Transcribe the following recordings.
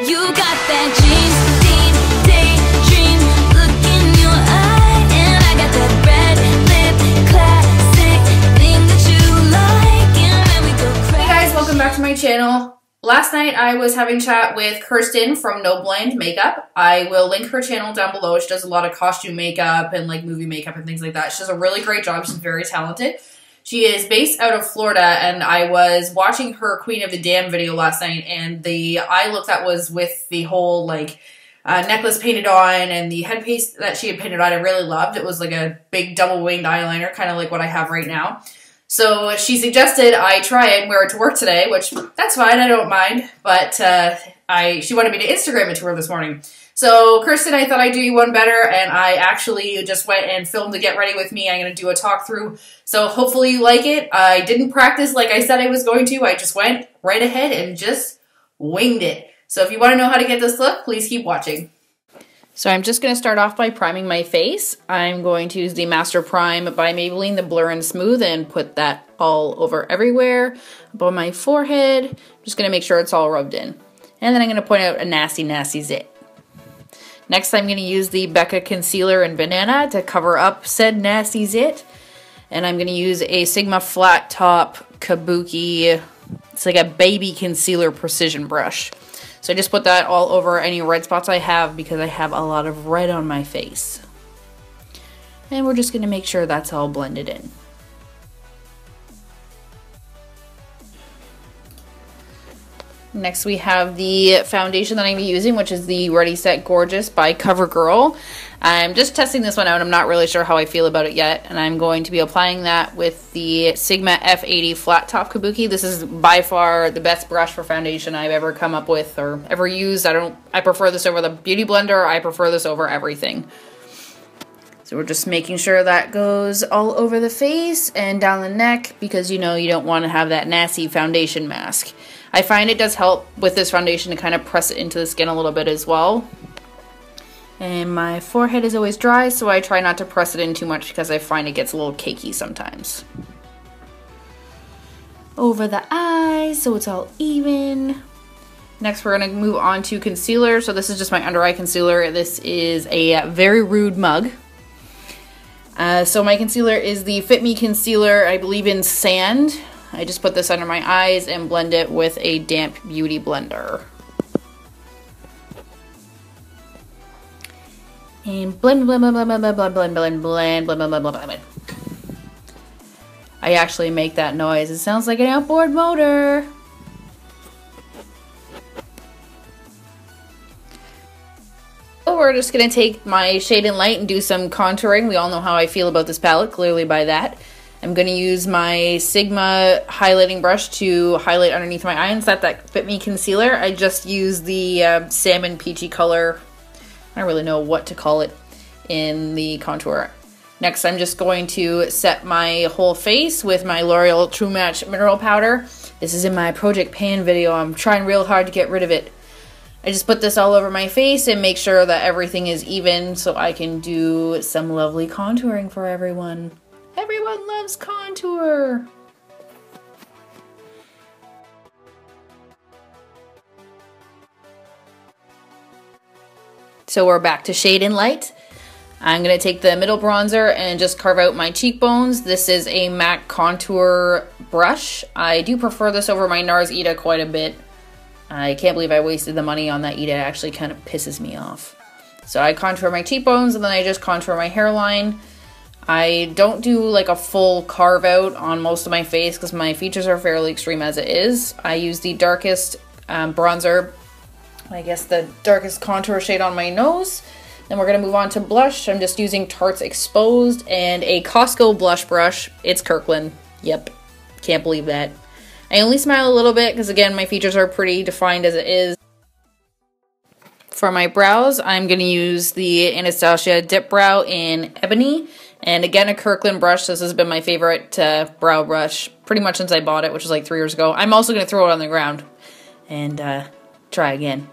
You got that dream, daydream look in your eye, and I got that red lip classic thing that you like, and when we go crazy. Hey guys, welcome back to my channel. Last night I was having chat with Kirsten from No Blind Makeup. I will link her channel down below. She does a lot of costume makeup and like movie makeup and things like that. She does a really great job. She's very talented. She is based out of Florida, and I was watching her Queen of the Dam video last night, and the eye look that was with the whole like necklace painted on and the headpiece that she had painted on, I really loved. It was like a big double winged eyeliner, kind of like what I have right now. So she suggested I try it and wear it to work today, which that's fine, I don't mind. But she wanted me to Instagram it to her this morning. So Kirsten, I thought I'd do you one better, and I actually just went and filmed the Get Ready With Me. I'm going to do a talk through, so hopefully you like it. I didn't practice like I said I was going to. I just went right ahead and just winged it. So if you want to know how to get this look, please keep watching. So I'm just going to start off by priming my face. I'm going to use the Master Prime by Maybelline, the Blur and Smooth, and put that all over everywhere. Above my forehead. I'm just going to make sure it's all rubbed in. And then I'm going to point out a nasty, nasty zit. Next, I'm going to use the Becca Concealer in Banana to cover up said nasty zit. And I'm going to use a Sigma Flat Top Kabuki. It's like a baby concealer precision brush. So I just put that all over any red spots I have because I have a lot of red on my face. And we're just going to make sure that's all blended in. Next we have the foundation that I'm going to be using, which is the Ready Set Gorgeous by CoverGirl. I'm just testing this one out. I'm not really sure how I feel about it yet. And I'm going to be applying that with the Sigma F80 Flat Top Kabuki. This is by far the best brush for foundation I've ever come up with or ever used. I prefer this over the Beauty Blender. I prefer this over everything. So we're just making sure that goes all over the face and down the neck because you know you don't want to have that nasty foundation mask. I find it does help with this foundation to kind of press it into the skin a little bit as well. And my forehead is always dry, so I try not to press it in too much because I find it gets a little cakey sometimes. Over the eyes, so it's all even. Next, we're going to move on to concealer. So this is just my under eye concealer. This is a Very Rude mug. So my concealer is the Fit Me Concealer, I believe in Sand. I just put this under my eyes and blend it with a damp beauty blender. And blend, blend, blend, blend, blend, blend, blend, blend, blend, blend, blend, blend, blend, blend. I actually make that noise. It sounds like an outboard motor. So we're just going to take my Shade and Light and do some contouring. We all know how I feel about this palette, clearly by that. I'm going to use my Sigma highlighting brush to highlight underneath my eye and set that Fit Me concealer. I just used the salmon peachy color. I don't really know what to call it in the contour. Next, I'm just going to set my whole face with my L'Oreal True Match Mineral Powder. This is in my Project Pan video. I'm trying real hard to get rid of it. I just put this all over my face and make sure that everything is even so I can do some lovely contouring for everyone. Everyone loves contour. So we're back to Shade and Light. I'm going to take the middle bronzer and just carve out my cheekbones. This is a MAC contour brush. I do prefer this over my NARS Ita quite a bit. I can't believe I wasted the money on that Ita. It actually kind of pisses me off. So I contour my cheekbones and then I just contour my hairline. I don't do like a full carve out on most of my face because my features are fairly extreme as it is. I use the darkest bronzer, I guess the darkest contour shade on my nose. Then we're going to move on to blush. I'm just using Tarte's Exposed and a Costco blush brush. It's Kirkland. Yep. Can't believe that. I only smile a little bit because again my features are pretty defined as it is. For my brows, I'm going to use the Anastasia Dip Brow in Ebony. And again, a Kirkland brush. This has been my favorite brow brush pretty much since I bought it, which was like 3 years ago. I'm also going to throw it on the ground and try again.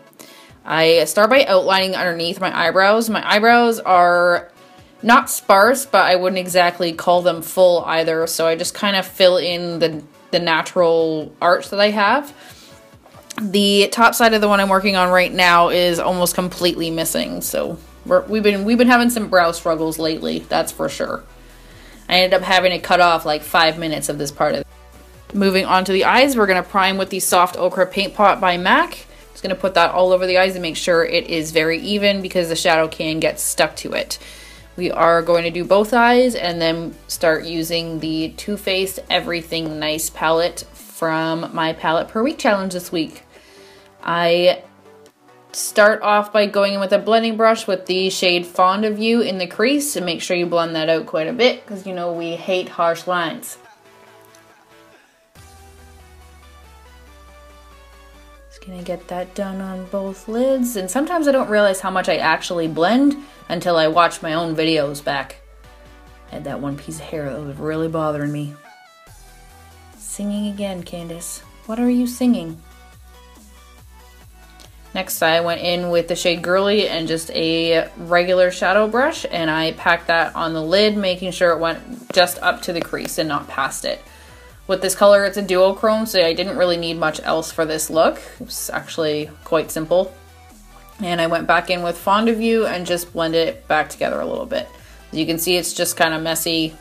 I start by outlining underneath my eyebrows. My eyebrows are not sparse, but I wouldn't exactly call them full either. So I just kind of fill in the natural arch that I have. The top side of the one I'm working on right now is almost completely missing, so we've been having some brow struggles lately, that's for sure. I ended up having to cut off like 5 minutes of this part of it. Moving on to the eyes, we're going to prime with the Soft Ochre Paint Pot by MAC. Just going to put that all over the eyes and make sure it is very even because the shadow can get stuck to it. We are going to do both eyes and then start using the Too Faced Everything Nice palette from my Palette Per Week challenge this week. I start off by going in with a blending brush with the shade Fond of You in the crease and make sure you blend that out quite a bit because you know we hate harsh lines. Just gonna get that done on both lids, and sometimes I don't realize how much I actually blend until I watch my own videos back. I had that one piece of hair that was really bothering me. Singing again, Candace. What are you singing? Next, I went in with the shade Girly and just a regular shadow brush, and I packed that on the lid, making sure it went just up to the crease and not past it. With this color, it's a duochrome, so I didn't really need much else for this look. It was actually quite simple. And I went back in with Fond of You and just blended it back together a little bit. As you can see, it's just kind of messy.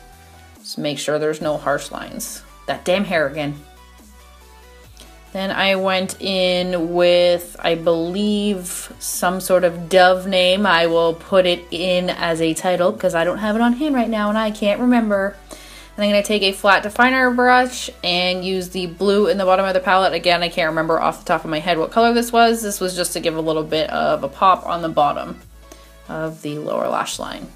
Just make sure there's no harsh lines. That damn hair again. Then I went in with, I believe, some sort of Dove name. I will put it in as a title because I don't have it on hand right now and I can't remember. And I'm going to take a flat definer brush and use the blue in the bottom of the palette. Again, I can't remember off the top of my head what color this was. This was just to give a little bit of a pop on the bottom of the lower lash line.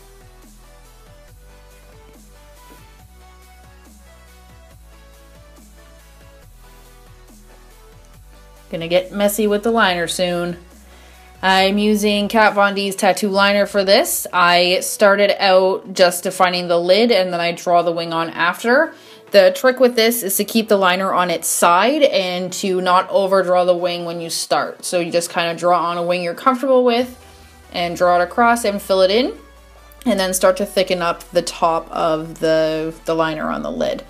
Gonna get messy with the liner soon. I'm using Kat Von D's tattoo liner for this. I started out just defining the lid and then I draw the wing on after. The trick with this is to keep the liner on its side and to not overdraw the wing when you start. So you just kind of draw on a wing you're comfortable with and draw it across and fill it in and then start to thicken up the top of the liner on the lid.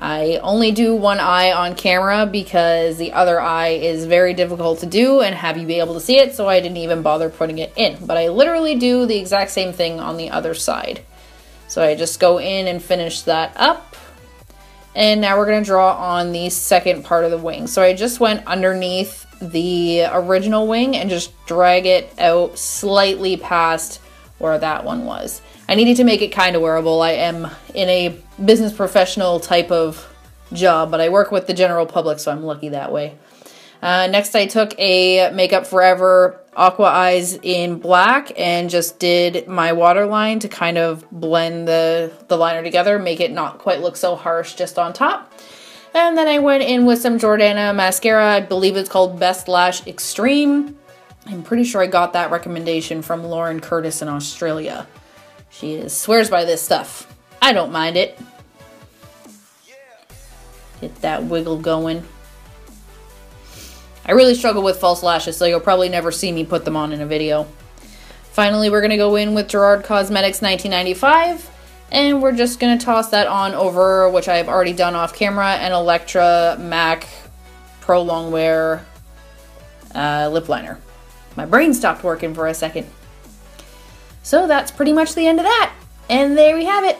I only do one eye on camera because the other eye is very difficult to do and have you be able to see it, so I didn't even bother putting it in. But I literally do the exact same thing on the other side. So I just go in and finish that up. And now we're going to draw on the second part of the wing. So I just went underneath the original wing and just drag it out slightly past where that one was. I needed to make it kind of wearable. I am in a business professional type of job, but I work with the general public, so I'm lucky that way. Next, I took a Makeup Forever Aqua Eyes in black and just did my waterline to kind of blend the liner together, make it not quite look so harsh just on top. And then I went in with some Jordana mascara. I believe it's called Best Lash Extreme. I'm pretty sure I got that recommendation from Lauren Curtis in Australia. She swears by this stuff. I don't mind it. Get that wiggle going. I really struggle with false lashes, so you'll probably never see me put them on in a video. Finally, we're going to go in with Gerard Cosmetics 1995. And we're just going to toss that on over, which I've already done off camera, an Electra MAC Pro Longwear lip liner. My brain stopped working for a second. So that's pretty much the end of that. And there we have it.